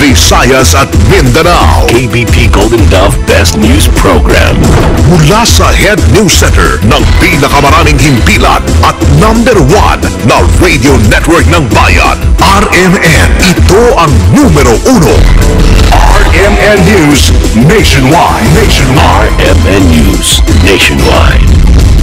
Visayas at Mindanao. KBP Golden Dove Best News Program. Mula sa Head News Center ng pinakamaraming himpilan at #1 na radio network ng bayan, RMN. Ito ang numero 1. RMN News Nationwide. RMN News Nationwide.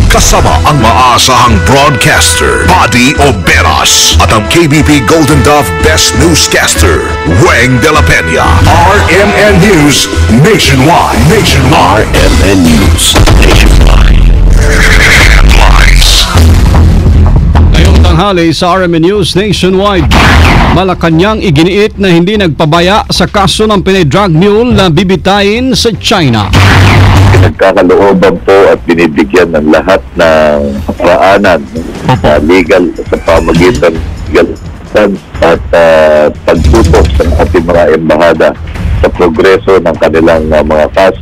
Kasama ang maasahang broadcaster, Buddy Oberas, at ang KBP Golden Dove Best Newscaster, Weng de la Peña. RMN News Nationwide. RMN News Nationwide. Headlines. Ngayong tanghali sa RMN News Nationwide, Malacanang iginiit na hindi nagpabaya sa kaso ng Pinay drug mule na bibitayin sa China. Pinagkakalooban po at binibigyan ng lahat ng paraanan legal sa pamagitan legal at pagtutok sa ating mga embahada sa progreso ng kanilang mga kaso.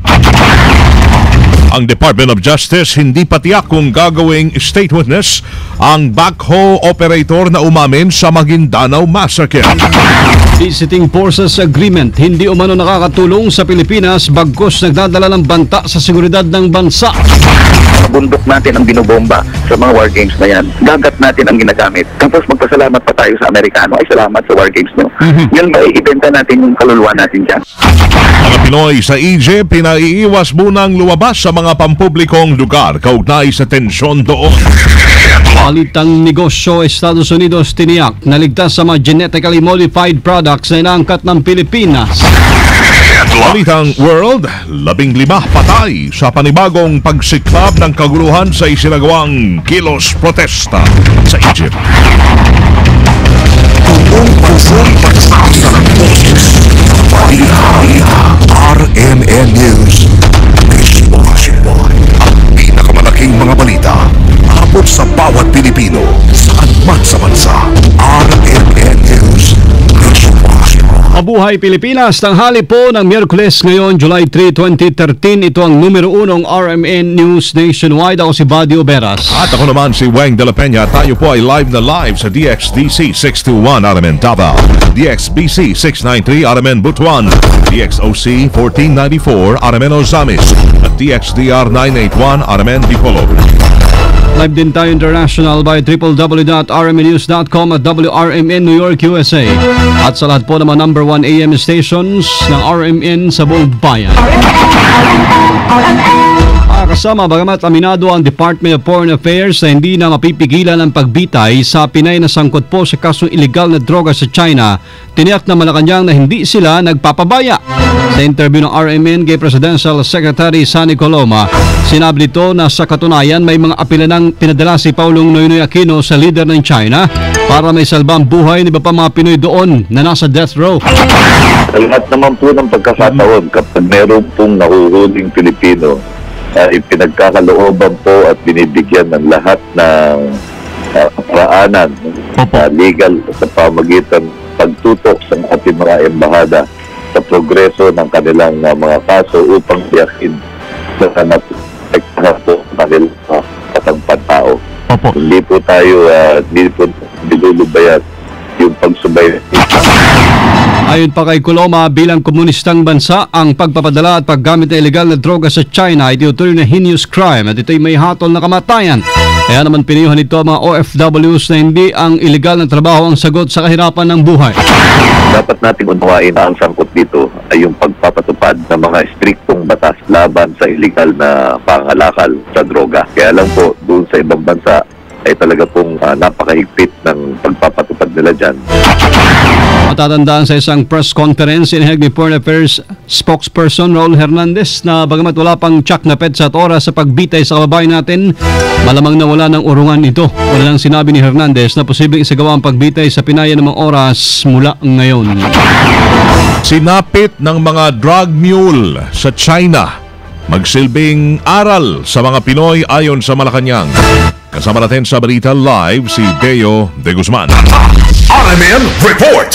Ang Department of Justice hindi pa tiyak kung gagawing state witness ang backhoe operator na umamin sa Maguindanao Massacre. Visiting Forces Agreement hindi umano nakakatulong sa Pilipinas bagkus nagdadala ng banta sa seguridad ng bansa. Bundok natin ang binobomba sa mga war games na yan. Dagat natin ang ginagamit. Tapos magpasalamat pa tayo sa Amerikano. Ay, salamat sa war games nyo. Yan ba, ibenta natin yung kaluluwa natin dyan. Mga Pinoy sa Egypt pinaiiwas munang lumabas sa mga pampublikong lugar kaugnay sa tensyon doon. Palitang negosyo, Estados Unidos tiniyak naligtas sa mga genetically modified products na inaangkat ng Pilipinas. Balitang World, 15 patay sa panibagong pagsiklab ng kaguluhan sa isinagawang kilos protesta sa Egypt. RMN News Nationwide. Ang pinakamalaking mga balita abot sa bawat Pilipino saan man sa bansa. RMN News Nationwide. Mabuhay Pilipinas, tanghali po ng Miyerkules ngayon, July 3, 2013. Ito ang numero 1 RMN News Nationwide. Ako si Buddy Oberas. At ako naman si Weng de la Peña. Tayo po ay live na live sa DXDC 621 RMN Davao, DXBC 693 RMN Butuan, DXOC 1494 RMN Ozamis, at DXDR 981 RMN Dipolog. Live din tayo international by www.rmnews.com at WRMN New York, USA. At sa lahat po naman #1 AM stations ng RMN sa buong bayan. Kasama, bagamat aminado ang Department of Foreign Affairs na hindi na mapipigilan ang pagbitay sa Pinay na sangkot po sa kasong illegal na droga sa China, tiniyak na Malacanang na hindi sila nagpapabaya. Sa interview ng RMN kay Presidential Secretary Sunny Coloma, sinabi nito na sa katunayan may mga apela ng pinadala si Paulong Noynoy Aquino sa leader ng China para may salbang buhay ng iba pa mga Pinoy doon na nasa death row. Sa lahat naman po ng pagkakataon, kapag meron pong nahuhuling Pilipino, pinagkakalooban po at binibigyan ng lahat ng paraanan legal sa pamagitan pagtutok sa ating mga embahada sa progreso ng kanilang mga kaso upang tiyakin sa naprotektahan po kanilang katangpan tao. Hindi po tayo nilulubayan yung pagsubay. Ayon pa kay Coloma, bilang komunistang bansa, ang pagpapadala at paggamit ng illegal na droga sa China ay tinutuloy na heinous crime at ito'y may hatol na kamatayan. Kaya naman piniyuhan nito ang mga OFWs na hindi ang illegal na trabaho ang sagot sa kahirapan ng buhay. Dapat nating unawain na ang sangkot dito ay yung pagpapatupad ng mga striktong batas laban sa illegal na pangalakal sa droga. Kaya lang po, doon sa ibang bansa ay talaga pong napakahigpit ng pagpapatupad nila dyan. Matatandaan sa isang press conference, inihag ni Foreign Affairs spokesperson Raul Hernandez na bagamat wala pang tsak na petsa at oras sa pagbitay sa kababayan natin, malamang na wala ng urungan ito. Wala lang sinabi ni Hernandez na posibleng isagawa ang pagbitay sa pinaya ng mga oras mula ngayon. Sinapit ng mga drug mule sa China, magsilbing aral sa mga Pinoy ayon sa Malacanang. Kasama natin sa Balita Live si Deo de Guzman. RMN Report.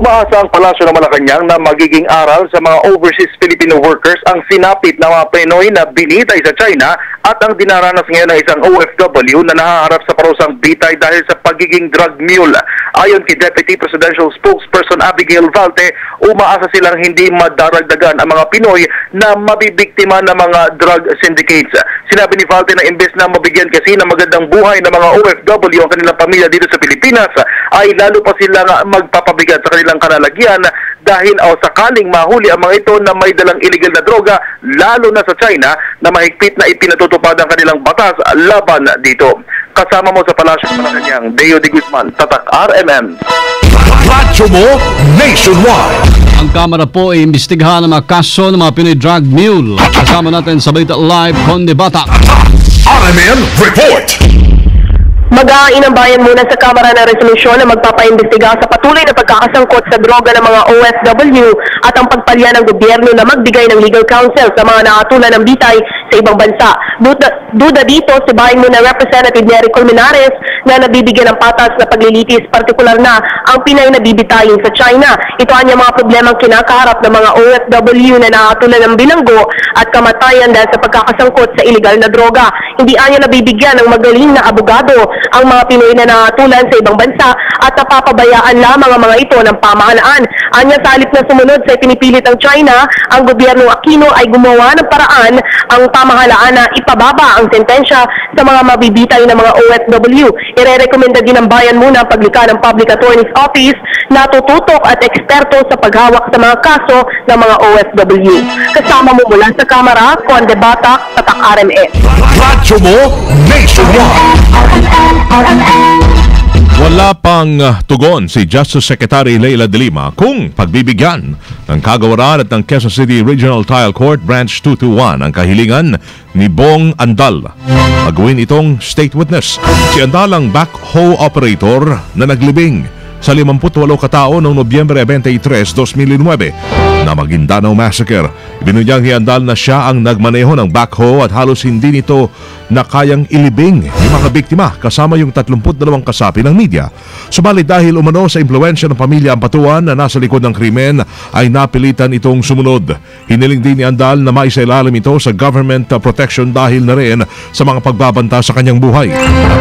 Umaasa ang Palasyo ng Malacanang na magiging aral sa mga overseas Filipino workers ang sinapit na mga Pinoy na binitay sa China at ang dinaranas ngayon ng isang OFW na nahaharap sa parusang bitay dahil sa pagiging drug mule. Ayon kay Deputy Presidential Spokesperson Abigail Valte, umaasa silang hindi madaragdagan ang mga Pinoy na mabibiktima ng mga drug syndicates. Sinabi ni Valte na imbes na mabigyan kasi ng magandang buhay ng mga OFW ang kanilang pamilya dito sa Pilipinas, ay lalo pa silang magpapabigat sa kanilang kalalagyan dahil sakaling mahuli ang mga ito na may dalang illegal na droga, lalo na sa China na mahigpit na ipinatutupad ang kanilang batas laban dito. Kasama mo sa Palasyo ng Malacanang, Deo de Guzman, Tatak RMN. Radyo mo nationwide. Ang Kamara po ay imbestigahan ng mga kaso ng mga Pinoy drug mule. Kasama natin sa Balita Live, Conde Batak. RMN Report. Mag-ainabayan muna sa Kamara ng resolusyon na magpapaimbestiga sa patuloy na pagkakasangkot sa droga ng mga OFW at ang pagpalya ng gobyerno na magbigay ng legal counsel sa mga naatulan ng bitay sa ibang bansa. Duda dito si bayan muna Representative Nery Colmenares na nabibigyan ng patas na paglilitis, partikular na ang Pinay na bibitayin sa China. Ito ang mga problemang kinakaharap ng mga OFW na naatulan ng bilanggo at kamatayan dahil sa pagkakasangkot sa illegal na droga. Hindi anya nabibigyan ng magaling na abogado ang mga Pinoy na naatulan sa ibang bansa at napapabayaan lamang ang mga ito ng pamahalaan. Anya sa halip na sumunod sa pinipilit ng China, ang gobyernong Aquino ay gumawa ng paraan ang pamahalaan na ipababa ang sentensya sa mga mabibitay na mga OFW. Irerekomenda din ng bayan muna ang paglikha ng Public Attorney's Office na tututok at eksperto sa paghawak sa mga kaso ng mga OFW. Kasama mo mula sa Kamara, Conde Batak, Tatak RMN. Radyo mo nationwide. Wala pang tugon si Justice Secretary Leila de Lima kung pagbibigyan ng kagawaran at ng Quezon City Regional Trial Court Branch 221 ang kahilingan ni Bong Andal. Magawin itong state witness. Si Andal ang backhoe operator na naglibing sa 58 katao noong Nobyembre 23, 2009 na Maguindanao Massacre. Ibinunyang ni Andal na siya ang nagmaneho ng backhoe at halos hindi nito na kayang ilibing yung mga biktima kasama yung 32 kasapi ng media. Subalit dahil umano sa impluwensya ng pamilya Ampatuan na nasa likod ng krimen ay napilitan itong sumunod. Hiniling din ni Andal na maisailalim ito sa government protection dahil na rin sa mga pagbabanta sa kanyang buhay.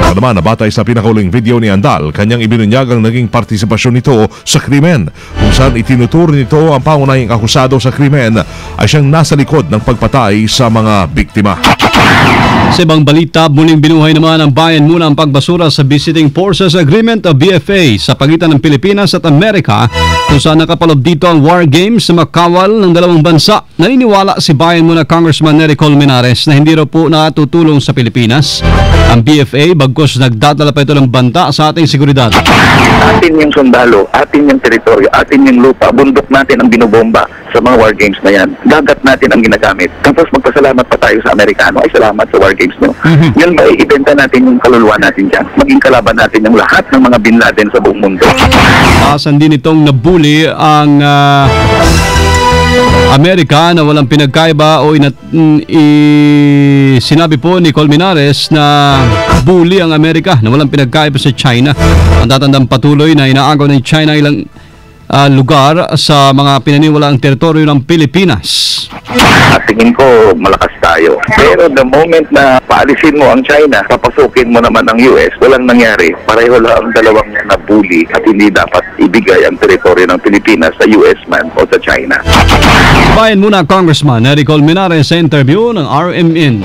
At naman nabatay sa pinakauling video ni Andal, kanyang ibinunyag ang naging partisipasyon nito sa krimen kung saan itinuturo nito ang pangunahing akusado sa krimen ay siyang nasa likod ng pagpatay sa mga biktima. Sa ibang balita, muling binuhay naman ng bayan muna ang pagbasura sa Visiting Forces Agreement o BFA sa pagitan ng Pilipinas at Amerika kung saan nakapalob dito ang war games sa makawal ng dalawang bansa. Naniniwala si bayan muna Congressman Nery Colmenares na hindi raw po nakatutulong sa Pilipinas ang BFA bagkus nagdadala pa ito ng banta sa ating seguridad. Atin yung sundalo, atin yung teritoryo, atin yung lupa, bundok natin ang binobomba sa mga war games na yan. Dagat natin ang ginagamit. Tapos magpasalamat pa tayo sa Amerikano, ay salamat sa war games no. Yun ba, ibenta natin yung kaluluwa natin dyan. Maging kalaban natin yung lahat ng mga Bin Laden sa buong mundo. Asan din itong nabuli ang Amerika na walang pinagkaiba o sinabi po ni Colmenares na bully ang Amerika na walang pinagkaiba sa China. Ang tatandang patuloy na inaagaw ng China ilang lugar sa mga pinaniwalaang teritoryo ng Pilipinas. At tingin ko malakas tayo. Pero the moment na paalisin mo ang China, papasukin mo naman ang US, walang nangyari. Pareho lang ang dalawang nabuli at hindi dapat ibigay ang teritoryo ng Pilipinas sa US man o sa China. Bayan muna Congressman Nery Colmenares sa interview ng RMN.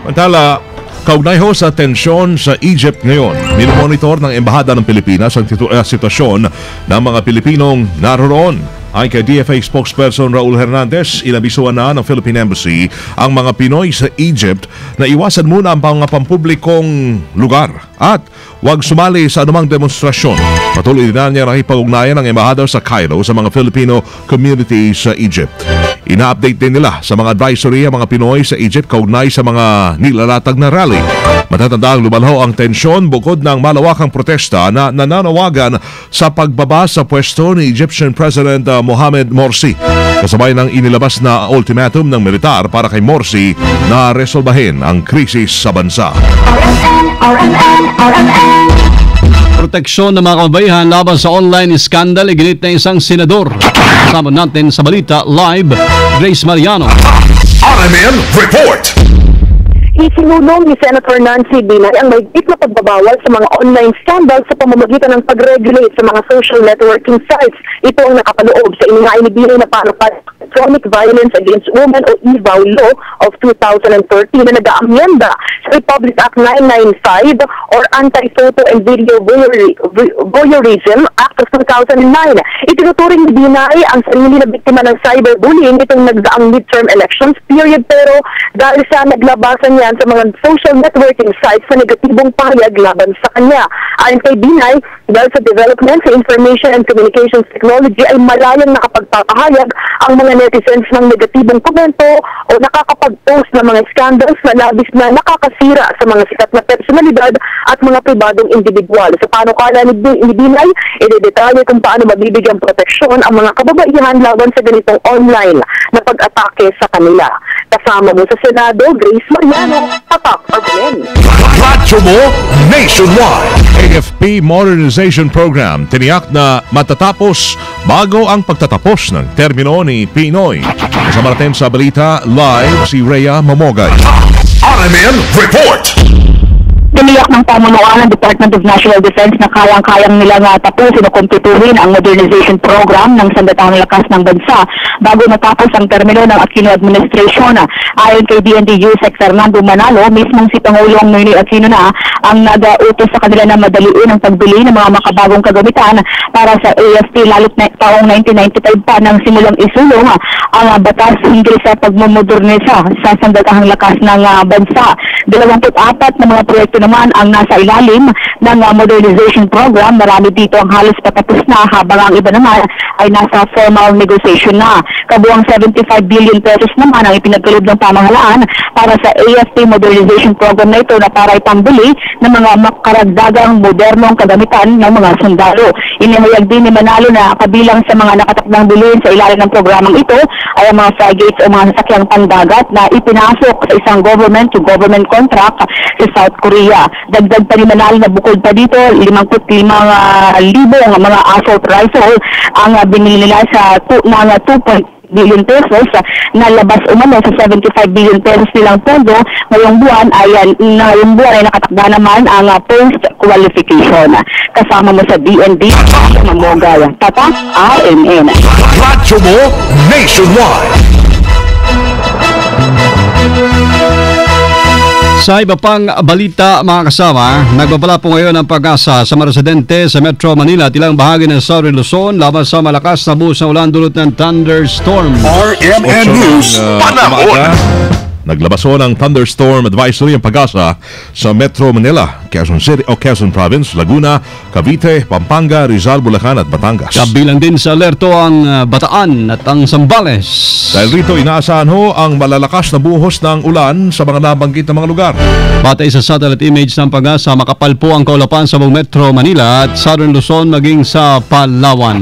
Mantala, kaugnay ho sa tensyon sa Egypt ngayon, minomonitor ng Embahada ng Pilipinas ang sitwasyon ng mga Pilipinong naroroon. Ay kay DFA spokesperson Raul Hernandez, inabisuan na ng Philippine Embassy ang mga Pinoy sa Egypt na iwasan muna ang mga pampublikong lugar at huwag sumali sa anumang demonstrasyon. Patuloy din niya nakipag-ugnayan ng Embahada sa Cairo sa mga Filipino community sa Egypt. Ina-update din nila sa mga advisory ang mga Pinoy sa Egypt kaugnay sa mga nilalatag na rally. Matatanda ang lumalho ang tensyon bukod ng malawakang protesta na nananawagan sa pagbaba sa pwesto ni Egyptian President Mohamed Morsi. Kasabay ng inilabas na ultimatum ng militar para kay Morsi na resolbahin ang krisis sa bansa. RMN. proteksyon ng mga kababayan laban sa online scandal, iginit na isang senador. Kasama natin sa balita live, Grace Mariano. RMN Report. Isinulong ni Senator Nancy Binay ang mahigpit na pagbabawal sa mga online scandals sa pamamagitan ng pag-regulate sa mga social networking sites. Ito ang nakapaloob sa inihain ni Binay na panukal Electronic Violence Against Women o EVAW Law of 2013 na nag-aamyenda sa Republic Act 995 or Anti-Photo and Video Voyeurism Act of 2009. Itinuturing ni Binay ang sarili na biktima ng cyberbullying itong nagdaang midterm elections period, pero dahil sa naglabasan niya sa mga social networking sites sa negatibong pahayag laban sa kanya. Ayon kay Binay, dahil sa development sa information and communications technology ay malayang nakapagpapahayag ang mga netizens ng negatibong komento o nakakapag-post ng mga scandals na labis na nakakasira sa mga sikat na personalidad at mga pribadong individual. Sa panukala ni Binay, idedetalye kung paano mabibigyan proteksyon ang mga kababaihan laban sa ganitong online na pag-atake sa kanila. Kasama mo sa Senado, Grace Mariano, Tatak Arben. Radyo mo nationwide. AFP Modernization Program tiniyak na matatapos bago ang pagtatapos ng termino ni Pinoy. Kasama natin sa balita live si Rhea Mamogay. RMN Report. Tiniyak ng pamunuan ng Department of National Defense na kayang-kayang nilang tapusin o kumpletuhin ang modernization program ng sandatahang lakas ng bansa bago matapos ang termino ng Aquino administration. Ayon kay DND USEC Fernando Manalo, mismong si Pangulong Noynoy Aquino na ang nag-utos sa kanila na madaliin ang pagbili ng mga makabagong kagamitan para sa AFP lalo't na taong 1995 pa nang simulang isulong ang batas hinggil sa pagmamodernisa sa sandatahang lakas ng bansa. 24 na mga proyekto naman ang nasa ilalim ng modernization program. Marami dito ang halos patapos na, habang ang iba naman ay nasa formal negotiation na. Kabuang 75 billion pesos naman ang ipinagkaloob ng pamahalaan para sa AFP modernization program na ito na para ipambili ng mga makaragdagang modernong kagamitan ng mga sundalo. Inihayag din ni Manalo na kabilang sa mga nakatakdang bilhin sa ilalim ng programang ito ay ang mga frigates o mga sasakyang pandagat na ipinasok sa isang government-to-government contract sa South Korea. Dagdag pa ni Manalo na bukod pa dito, 55,000 mga assault rifle ang binili nila sa 2 billion pesos na labas umano sa 75 billion pesos nilang pondo. Ngayong buwan ay nakatakda naman ang post-qualification. Kasama mo sa DND, Mamogay, Tata, RMN. Radyo mo nationwide. Sa iba pang balita, mga kasama, nagbabala po ngayon ang pag-asa sa mga residente sa Metro Manila at ilang bahagi ng Southern Luzon laban sa malakas na buhos na ulan dulot ng thunderstorm. RMN News, panahon. Naglabaso ng thunderstorm advisory ang pag-asa sa Metro Manila, Quezon City o Quezon Province, Laguna, Cavite, Pampanga, Rizal, Bulacan at Batangas. Kabilang din sa alerto ang Bataan at ang Zambales. Dahil rito inaasahan ang malalakas na buhos ng ulan sa mga nabanggit na mga lugar. Batay sa satellite image ng pag-asa, makapal po ang kaulapan sa buong Metro Manila at Southern Luzon maging sa Palawan.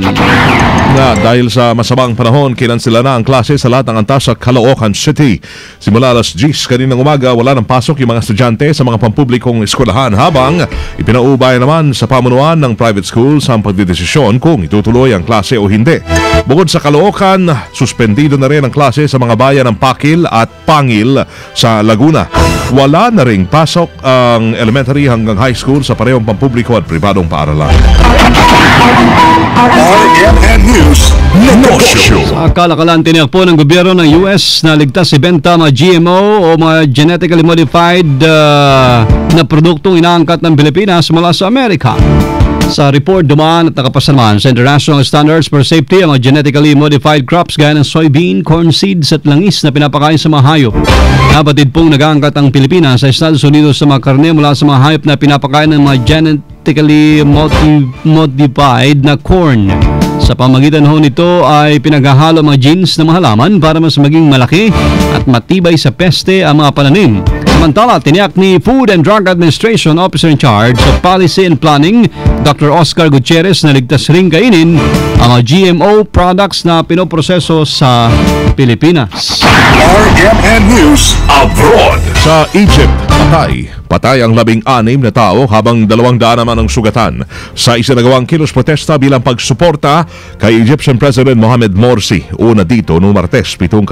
Dahil sa masamang panahon, kinansela na ang klase sa lahat ng antas sa Caloocan City. Simula alas 10 kaninang umaga, wala nang pasok yung mga estudyante sa mga pampublikong eskwelahan, habang ipinaubay naman sa pamunuan ng private schools ang pagdedesisyon kung itutuloy ang klase o hindi. Bukod sa Caloocan, suspendido na rin ang klase sa mga bayan ng Pakil at Pangil sa Laguna. Wala na ring pasok ang elementary hanggang high school sa parehong pampubliko at pribadong paaralan. RMN News, negosyo. Sa kalakalan, tiniyak po ng gobyerno ng US na ligtas ibenta mga GMO o mga genetically modified na produktong inaangkat ng Pilipinas mula sa Amerika. Sa report, dumaan at nakapasa naman sa international standards for safety ang mga genetically modified crops gaya ng soybean, corn seeds at langis na pinapakain sa mga hayop. Nabatid pong nag-aangkat ang Pilipinas sa Estados Unidos sa mga karne mula sa mga hayop na pinapakain ng mga genetically modified na corn. Sa pamagitan nito ay pinaghahalo mga genes ng mga halaman para mas maging malaki at matibay sa peste ang mga pananim. Samantala, tiniyak ni Food and Drug Administration Officer in Charge of Policy and Planning, Dr. Oscar Gutierrez, na ligtas ring kainin ang mga GMO products na pinoproseso sa Pilipinas. RMN News Abroad. Sa Egypt, Patay ang 16 na tao habang 200 naman ang sugatan sa isinagawang kilos protesta bilang pagsuporta kay Egyptian President Mohamed Morsi. Una dito noong Martes, 7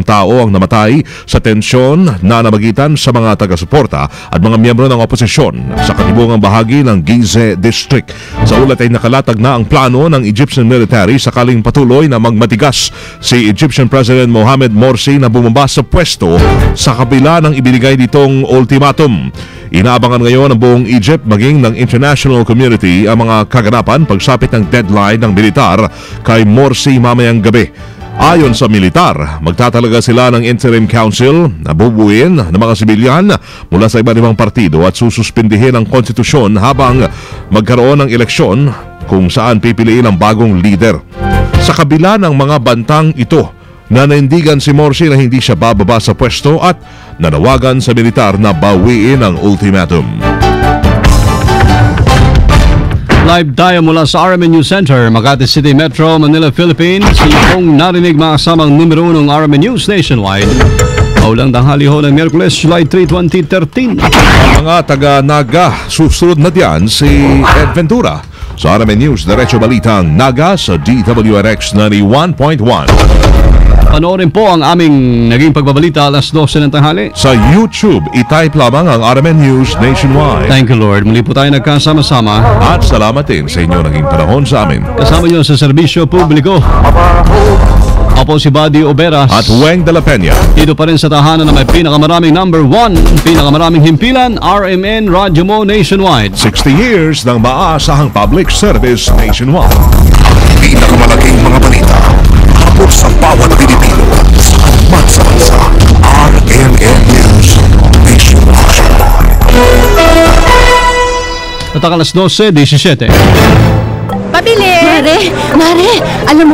tao ang namatay sa tensyon na namagitan sa mga taga-suporta at mga miyembro ng oposisyon sa katibungang bahagi ng Gize District. Sa ulat ay nakalatag na ang plano ng Egyptian military sakaling patuloy na magmatigas si Egyptian President Mohamed Morsi na bumaba sa pwesto sa kabila ng ibinigay ditong ultimatum. Inaabangan ngayon ng buong Egypt maging ng international community ang mga kaganapan pagsapit ng deadline ng militar kay Morsi mamayang gabi. Ayon sa militar, magtatalaga sila ng interim council na bubuin ng mga sibilyan mula sa iba't ibang partido at sususpindihin ang konstitusyon habang magkaroon ng eleksyon kung saan pipiliin ang bagong leader. Sa kabila ng mga bantang ito, nanaindigan si Morsi na hindi siya bababa sa pwesto at nanawagan sa militar na bawiin ang ultimatum. Live tayo mula sa RMN News Center, Makati City Metro, Manila, Philippines. Yung narinig mga kasamang numero 1 ng RMN News Nationwide. Paulang tanghali ho ng Miyerkules, July 3, 2013. Mga taga-Naga, susunod na diyan si Ed Ventura. Sa RMN News, Diretso Balitang Naga sa DWRX 91.1. Panoorin po ang aming naging pagbabalita alas 12 ng tanghali. Sa YouTube, itype lamang ang RMN News Nationwide. Thank you, Lord. Muli po tayo nagkasama-sama. At salamat din sa inyo naging panahon sa amin. Kasama nyo sa serbisyo publiko. Ako si Buddy Oberas. At Weng de la Peña. Dito pa rin sa tahanan na may pinakamaraming number 1, pinakamaraming himpilan, RMN Radyo Mo Nationwide. 60 years ng maasahang public service nationwide. Pinakamalaking mga balita habang sa bawat Pilipino sa bansa. RMN News Nationwide. At ang alas 12:17. Mare, alam mo